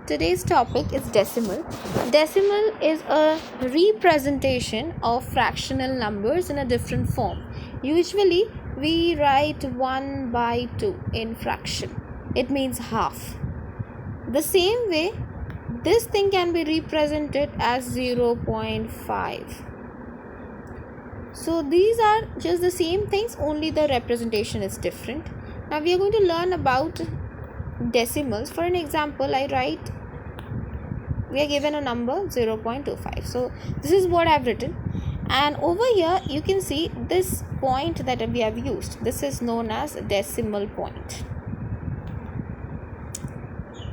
Today's topic is decimal. Decimal is a representation of fractional numbers in a different form. Usually, we write 1 by 2 in fraction. It means half. The same way, this thing can be represented as 0.5. So, these are just the same things, only the representation is different. Now, we are going to learn about decimals. For an example, we are given a number 0.25. So this is what I've written, and over here you can see this point that we have used. This is known as decimal point.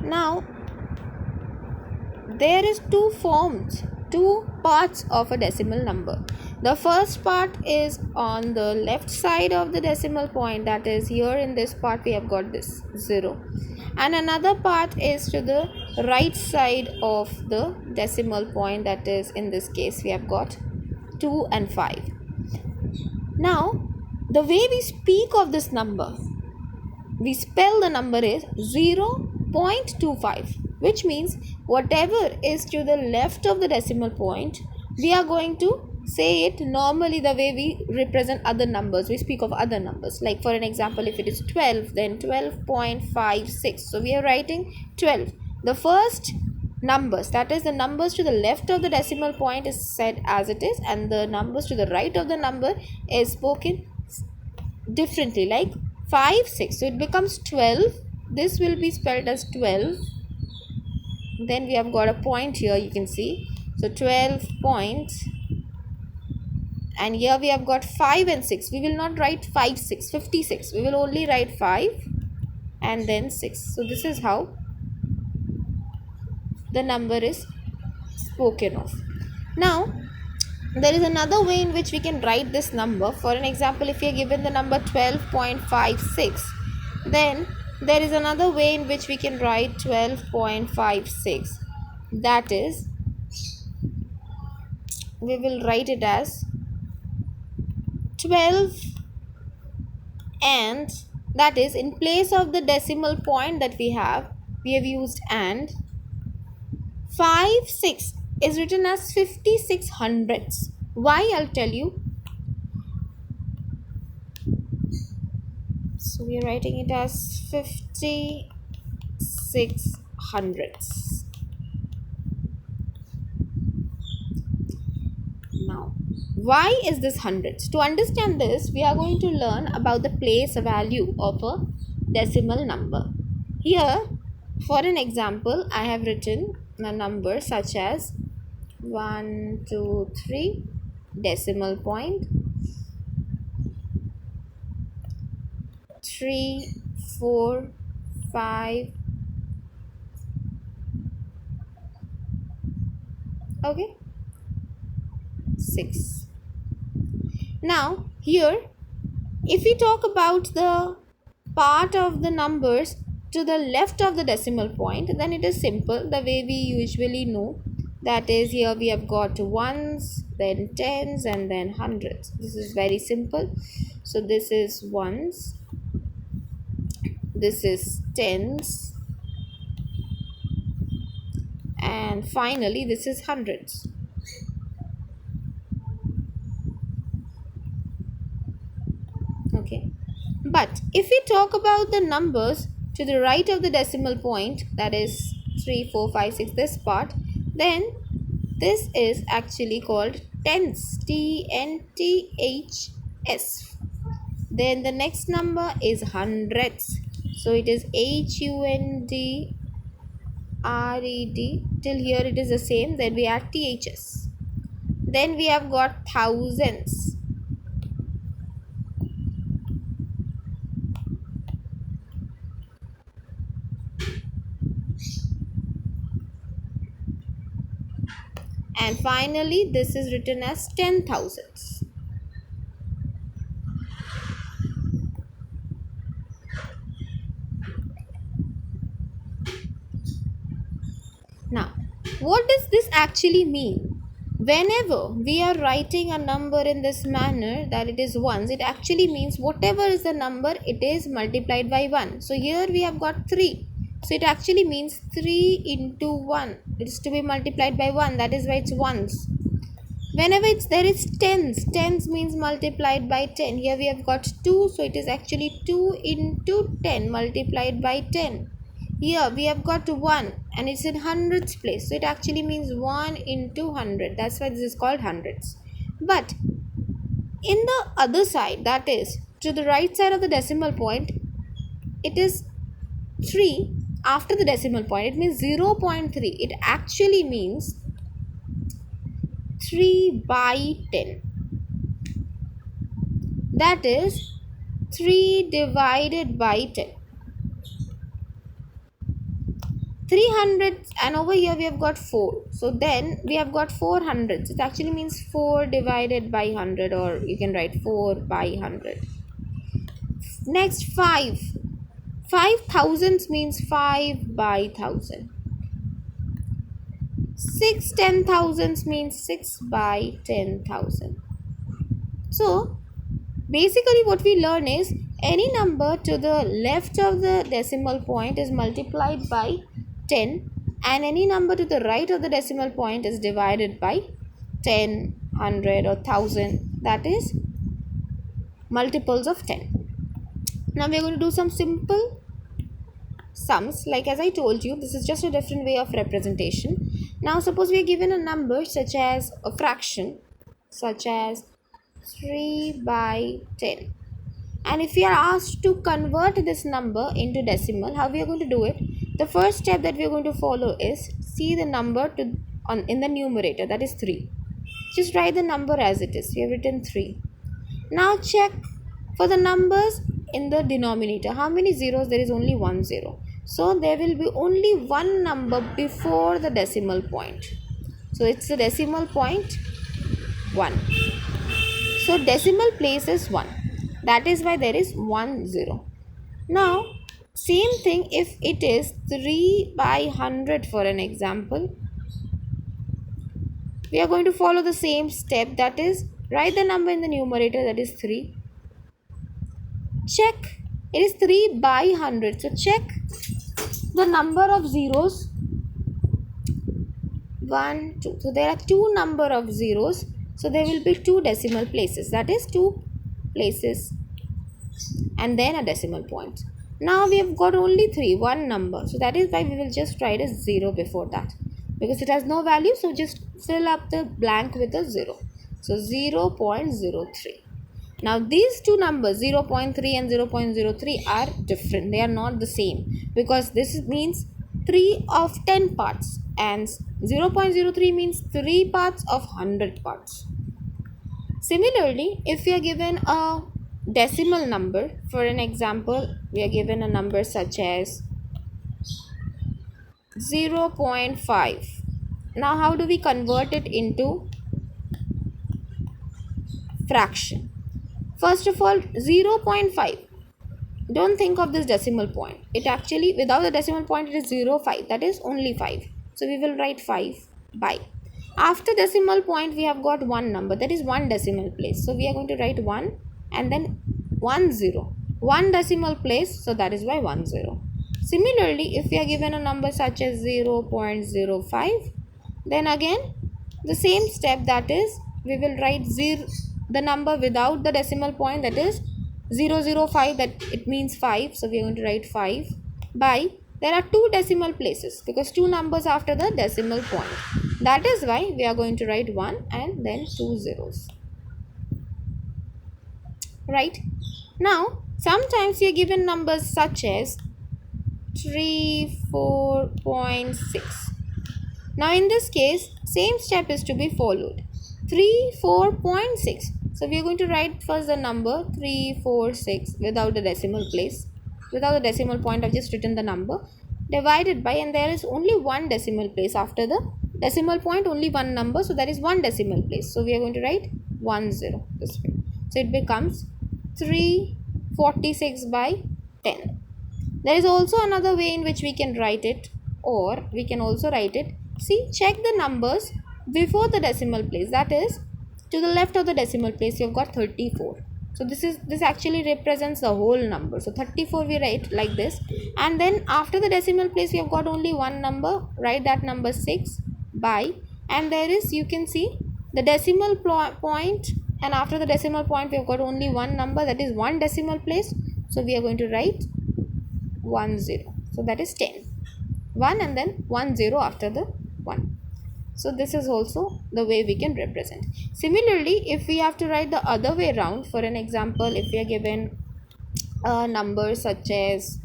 Now there is two parts of a decimal number. The first part is on the left side of the decimal point, that is here in this part we have got this 0, and another part is to the right side of the decimal point, that is in this case we have got 2 and 5. Now the way we speak of this number, we spell the number is 0.25, which means whatever is to the left of the decimal point, we are going to say it normally the way we represent other numbers. We speak of other numbers, like for an example, if it is 12, then 12.56. So we are writing 12. The first numbers, that is the numbers to the left of the decimal point, is said as it is, and the numbers to the right of the number is spoken differently, like 5, 6. So it becomes 12. This will be spelled as 12. Then we have got a point here, you can see. So 12 points. And here we have got 5 and 6. We will not write 5, 6, 56. We will only write 5 and then 6. So this is how the number is spoken of. Now, there is another way in which we can write this number. For an example, if we are given the number 12.56, then there is another way in which we can write 12.56. That is, we will write it as 12, and that is, in place of the decimal point that we have used and. 5, 6 is written as 56 hundredths. Why? I'll tell you. So we are writing it as 56 hundredths. Now, why is this hundredths? To understand this, we are going to learn about the place value of a decimal number. Here, for an example, I have written a number such as 1, 2, 3 decimal point, 3, 4, 5. Okay, 6. Now here, if we talk about the part of the numbers to the left of the decimal point, then it is simple, the way we usually know. That is, here we have got ones, then tens, and then hundreds. This is very simple. So this is ones, this is tens, and finally this is hundreds. Okay, but if we talk about the numbers to the right of the decimal point, that is 3, 4, 5, 6, this part, then this is actually called tens, TNTHS. Then the next number is hundreds, so it is HUNDRED. Till here it is the same. Then we add THS. Then we have got thousands. And finally, this is written as 10,000s. Now, what does this actually mean? Whenever we are writing a number in this manner, that it is ones, it actually means whatever is the number, it is multiplied by 1. So here we have got 3. So it actually means 3 into 1. It is to be multiplied by 1. That is why it's ones. Whenever there is tens means multiplied by 10. Here we have got 2, so it is actually 2 into 10 multiplied by 10. Here we have got 1 and it's in hundreds place, so it actually means 1 into 100. That's why this is called hundreds. But in the other side, that is to the right side of the decimal point, it is 3 after the decimal point. It means 0.3. It actually means 3 by 10. That is 3 divided by 10. 300, and over here we have got 4. So then we have got 400. It actually means 4 divided by 100, or you can write 4 by 100. Next, 5. 5 thousands means 5 by 1000. 6 10,000s means 6 by 10,000. So basically what we learn is any number to the left of the decimal point is multiplied by 10, and any number to the right of the decimal point is divided by 10, 100 or 1000. That is multiples of 10. Now we are going to do some simple sums. Like as I told you, this is just a different way of representation. Now suppose we are given a number such as a fraction such as 3 by 10, and if we are asked to convert this number into decimal, how we are going to do it? The first step that we are going to follow is see the number in the numerator, that is 3. Just write the number as it is. We have written 3. Now check for the numbers in the denominator. How many zeros? There is only 1 0. So there will be only one number before the decimal point. So it's the decimal point 1. So decimal place is 1. That is why there is 1 0. Now same thing if it is 3 by 100 for an example. We are going to follow the same step, that is write the number in the numerator, that is 3. Check, it is 3 by 100. So check the number of zeros. 1 2. So there are 2 number of zeros. So there will be 2 decimal places, that is 2 places and then a decimal point. Now we have got only 1 number. So that is why we will just write a 0 before that, because it has no value. So just fill up the blank with a 0. So 0.03. Now these two numbers 0.3 and 0.03 are different. They are not the same, because this means 3 of 10 parts and 0.03 means 3 parts of 100 parts. Similarly, if we are given a decimal number, for an example, we are given a number such as 0.5. Now how do we convert it into fraction? First of all, 0.5. Don't think of this decimal point. It actually, without the decimal point, it is 0.5. That is only 5. So we will write 5 by. After decimal point, we have got one number. That is one decimal place. So we are going to write 1 and then 1 0. One decimal place. So that is why 1 0. Similarly, if we are given a number such as 0.05, then again the same step, that is we will write the number without the decimal point, that is 005, that it means 5. So we are going to write 5 by, there are 2 decimal places because 2 numbers after the decimal point. That is why we are going to write 1 and then 2 zeros. Right? Now sometimes we are given numbers such as 4.6. Now in this case, same step is to be followed. 4.6. So we are going to write first the number 346 without the decimal place. Without the decimal point, I've just written the number divided by, and there is only one decimal place after the decimal point, only one number. So that is one decimal place. So we are going to write 10 this way. So it becomes 346 by 10. There is also another way in which we can write it, or we can also write it. See, check the numbers before the decimal place. That is, to the left of the decimal place, you have got 34. So this actually represents the whole number. So 34 we write like this, and then after the decimal place we have got only one number. Write that number 6 by, and there is, you can see the decimal point, and after the decimal point we have got only one number, that is one decimal place. So we are going to write 10. So that is 10. 1 and then 10 after the 1. So this is also the way we can represent. Similarly, if we have to write the other way around, for an example, if we are given a number such as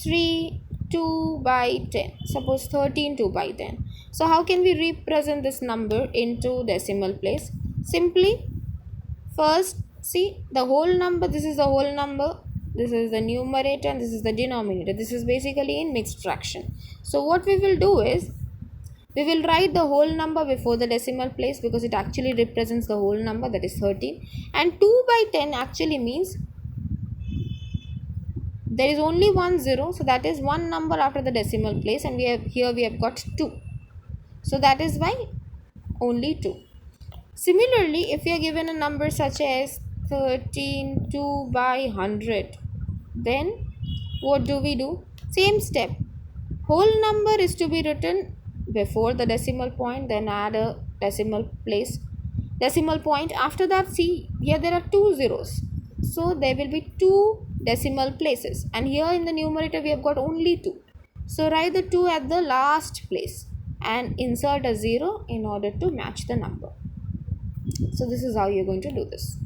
3 2 by 10, suppose 13 2 by 10. So how can we represent this number into decimal place? Simply, first see the whole number, this is the whole number, this is the numerator and this is the denominator. This is basically in mixed fraction. So what we will do is, we will write the whole number before the decimal place because it actually represents the whole number, that is 13. And 2 by 10 actually means there is only one 0, so that is one number after the decimal place, and we have got 2. So that is why only 2. Similarly, if we are given a number such as 13 2 by 100, then what do we do? Same step. Whole number is to be written before the decimal point, then add a decimal point. After that, see here there are two zeros, so there will be two decimal places, and here in the numerator we have got only 2. So write the 2 at the last place and insert a 0 in order to match the number. So this is how you're going to do this.